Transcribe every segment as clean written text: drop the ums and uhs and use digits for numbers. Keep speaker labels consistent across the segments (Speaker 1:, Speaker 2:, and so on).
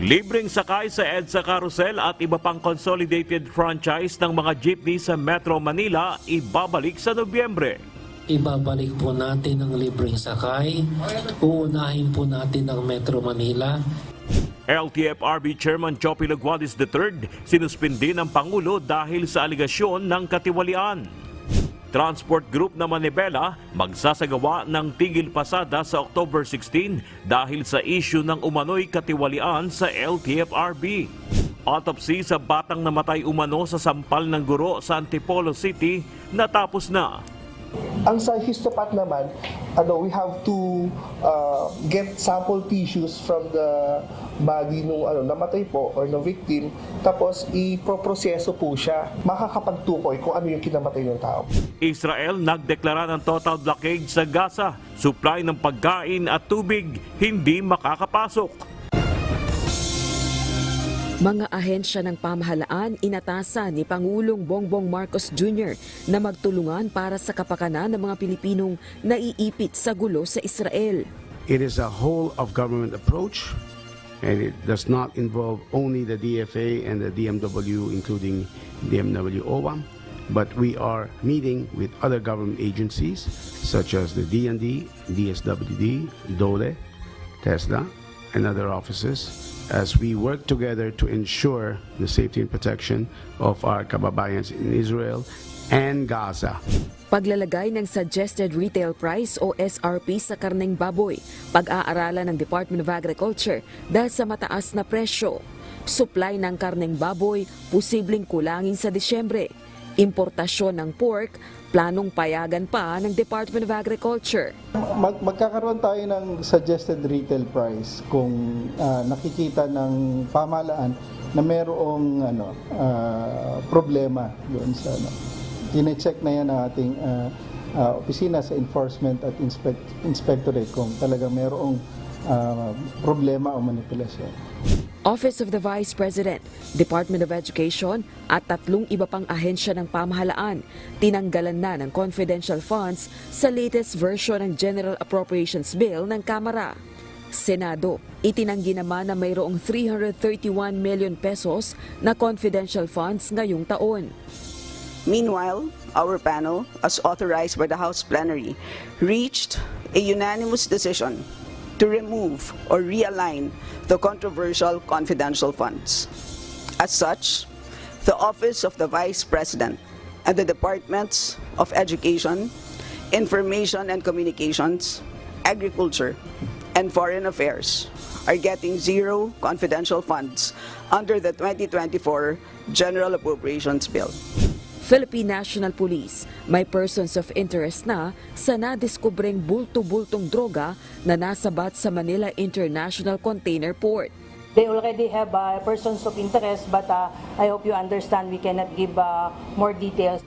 Speaker 1: Libreng sakay sa EDSA Carousel at iba pang consolidated franchise ng mga jeepney sa Metro Manila ibabalik sa Nobyembre.
Speaker 2: Ibabalik po natin ang libreng sakay. Uunahin po natin ang Metro Manila.
Speaker 1: LTFRB Chairman Chopi Laguadis III sinuspindi ng Pangulo dahil sa aligasyon ng katiwalian. Transport Group na Manibela magsasagawa ng tigil pasada sa October 16 dahil sa issue ng umano'y katiwalian sa LTFRB. Autopsy sa batang namatay umano sa sampal ng guro sa Antipolo City natapos na.
Speaker 3: Ang sa histopath naman, we have to get sample tissues from the body nung namatay po or no victim, tapos ipoproseso po siya, makakapagtukoy kung ano yung kinamatay ng tao.
Speaker 1: Israel nagdeklara ng total blockade sa Gaza. Supply ng pagkain at tubig hindi makakapasok.
Speaker 4: Mga ahensya ng pamahalaan inatasan ni Pangulong Bongbong Marcos Jr. na magtulungan para sa kapakanan ng mga Pilipinong naiipit sa gulo sa Israel.
Speaker 5: It is a whole-of-government approach, and it does not involve only the DFA and the DMW, including DMW OWA, but we are meeting with other government agencies such as the DND, DSWD, DOLE, TESDA, and other offices as we work together to ensure the safety and protection of our kababayans in Israel and Gaza.
Speaker 4: Paglalagay ng Suggested Retail Price o SRP sa karneng baboy, pag-aaralan ng Department of Agriculture dahil sa mataas na presyo. Supply ng karneng baboy, posibleng kulangin sa Disyembre. Importasyon ng pork, planong payagan pa ng Department of Agriculture.
Speaker 6: Magkakaroon tayo ng suggested retail price kung nakikita ng pamahalaan na mayroong problema doon sa Tine-check na yan ang ating opisina sa enforcement at inspectorate kung talaga mayroong problema o manipulasyon.
Speaker 4: Office of the Vice President, Department of Education at 3 iba pang ahensya ng pamahalaan tinanggalan na ng confidential funds sa latest version ng General Appropriations Bill ng Kamara. Senado, itinanggi naman na mayroong 331 million pesos na confidential funds ngayong taon.
Speaker 7: Meanwhile, our panel, as authorized by the House plenary, reached a unanimous decision to remove or realign the controversial confidential funds. As such, the Office of the Vice President and the Departments of Education, Information and Communications, Agriculture, and Foreign Affairs are getting 0 confidential funds under the 2024 General Appropriations Bill.
Speaker 4: Philippine National Police, may persons of interest na sa nadiskubreng bulto-bultong droga na nasabat sa Manila International Container Port.
Speaker 8: They already have persons of interest, but I hope you understand we cannot give more details.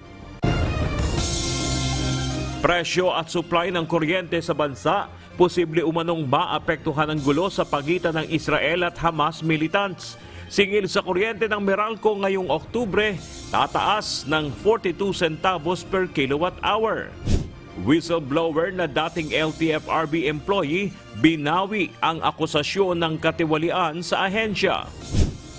Speaker 1: Presyo at supply ng kuryente sa bansa, posible umanong maapektuhan ng gulo sa pagitan ng Israel at Hamas militants. Singil sa kuryente ng Meralco ngayong Oktubre, tataas ng 42 centavos per kilowatt hour. Whistleblower na dating LTFRB employee binawi ang akusasyon ng katiwalian sa ahensya.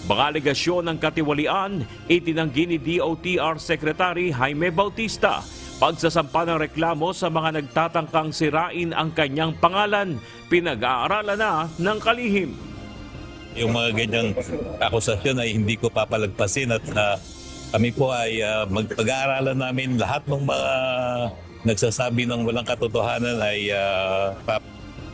Speaker 1: Mga alegasyon ng katiwalian, itinanggi ni DOTR Secretary Jaime Bautista. Pagsasampa ng reklamo sa mga nagtatangkang sirain ang kanyang pangalan, pinag-aaralan na ng kalihim.
Speaker 9: Yung mga ganyang akusasyon ay hindi ko papalagpasin at kami po ay pag-aaralan namin lahat ng mga nagsasabi ng walang katotohanan ay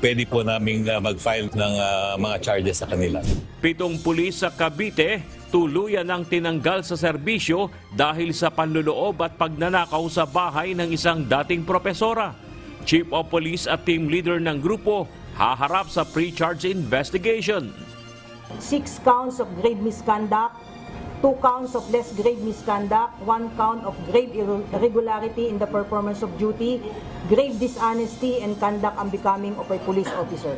Speaker 9: pwede po namin mag-file ng mga charges sa kanila.
Speaker 1: 7 pulis sa Cavite tuluyan ng tinanggal sa serbisyo dahil sa panluloob at pagnanakaw sa bahay ng isang dating propesora. Chief of Police at team leader ng grupo haharap sa pre-charge investigation.
Speaker 8: 6 counts of grave misconduct, 2 counts of less grave misconduct, 1 count of grave irregularity in the performance of duty, grave dishonesty and conduct unbecoming of a police officer.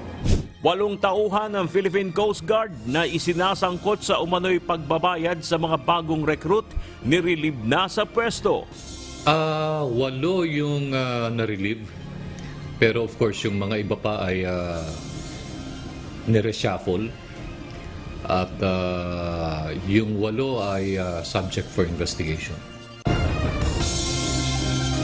Speaker 1: 8 tauhan ng Philippine Coast Guard na isinasangkot sa umano'y pagbabayad sa mga bagong recruit nirelieve na sa pwesto.
Speaker 10: 8 yung na-relieve, pero of course yung mga iba pa ay nireshuffle. at yung 8 ay subject for investigation.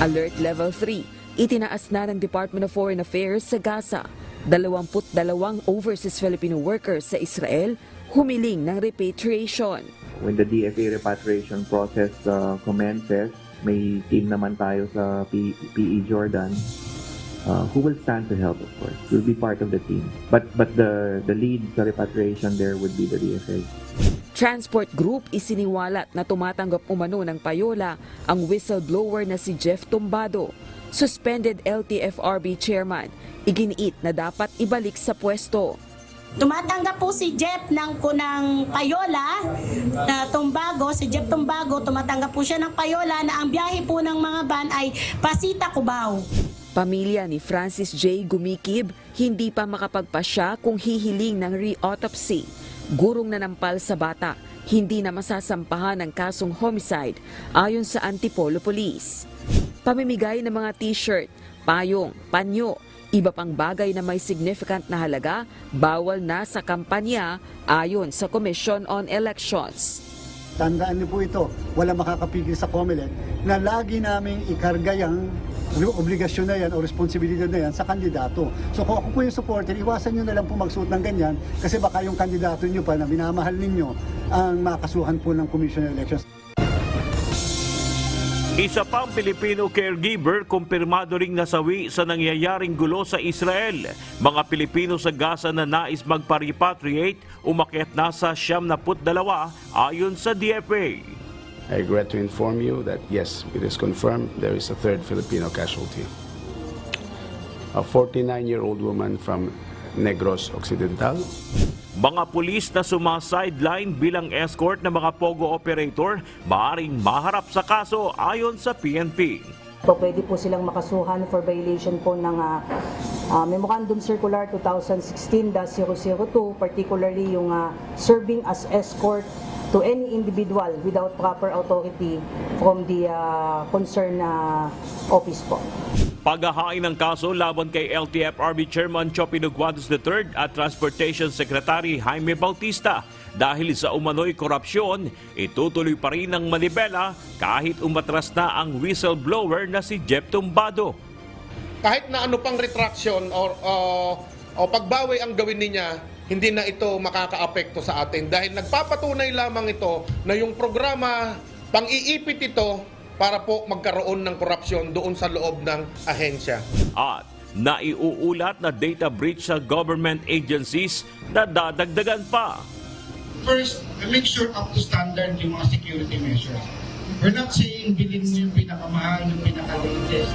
Speaker 4: Alert Level 3, itinaas na ng Department of Foreign Affairs sa Gaza. 22 overseas Filipino workers sa Israel humiling ng repatriation.
Speaker 11: When the DFA repatriation process commences, may team naman tayo sa PE Jordan who will stand to help, of course. We'll be part of the team. But the lead sa repatriation there would be the DFA.
Speaker 4: Transport Group isiniwalat na tumatanggap umano ng payola ang whistleblower na si Jeff Tumbado. Suspended LTFRB chairman, iginiit na dapat ibalik sa pwesto.
Speaker 12: Tumatanggap po si Jeff ng payola na Tumbago. Si Jeff Tumbago, tumatanggap po siya ng payola na ang biyahe po ng mga van ay Pasita, Cubao.
Speaker 4: Pamilya ni Francis J. Gumikib hindi pa makapagpasya kung hihiling ng re-autopsy. Gurong nanampal sa bata, hindi na masasampahan ng kasong homicide ayon sa Antipolo Police. Pamimigay ng mga t-shirt, payong, panyo, iba pang bagay na may significant na halaga, bawal na sa kampanya ayon sa Commission on Elections.
Speaker 13: Tandaan niyo po ito, wala makakapigil sa COMELEC na lagi naming ikarga yung obligasyon na yan o responsibilidad na yan sa kandidato. So kung ako po yung supporter, iwasan nyo na lang po magsuot ng ganyan kasi baka yung kandidato nyo pa na minamahal ninyo ang makasuhan po ng Commission on Elections.
Speaker 1: Isa pang Pilipino caregiver kumpirmado ring nasawi sa nangyayaring gulo sa Israel. Mga Pilipino sa Gaza na nais magpa-repatriate umakyat na sa 72 ayon sa DFA.
Speaker 5: I regret to inform you that yes, it is confirmed there is a third Filipino casualty. A 49-year-old woman from Negros Occidental.
Speaker 1: Mga pulis na sumasideline bilang escort ng mga POGO operator maaaring maharap sa kaso ayon sa PNP.
Speaker 8: So, pwede po silang makasuhan for violation po ng Memorandum Circular 2016-002, particularly yung serving as escort to any individual without proper authority from the concerned office po.
Speaker 1: Paghahain ng kaso laban kay LTFRB Chairman Chopi Duguados III at Transportation Secretary Jaime Bautista dahil sa umano'y korupsyon, itutuloy pa rin ng manibela kahit umatras na ang whistleblower na si Jeff Tumbado.
Speaker 14: Kahit na ano pang retraction o pagbawi ang gawin niya, hindi na ito makakaapekto sa atin dahil nagpapatunay lamang ito na yung programa pang-iipit ito para po magkaroon ng korupsyon doon sa loob ng ahensya.
Speaker 1: At naiuulat na data breach sa government agencies na dadagdagan pa.
Speaker 15: First, make sure up to standard yung mga security measures. We're not saying bilhin mo yung pinakamahal, yung pinaka-latest.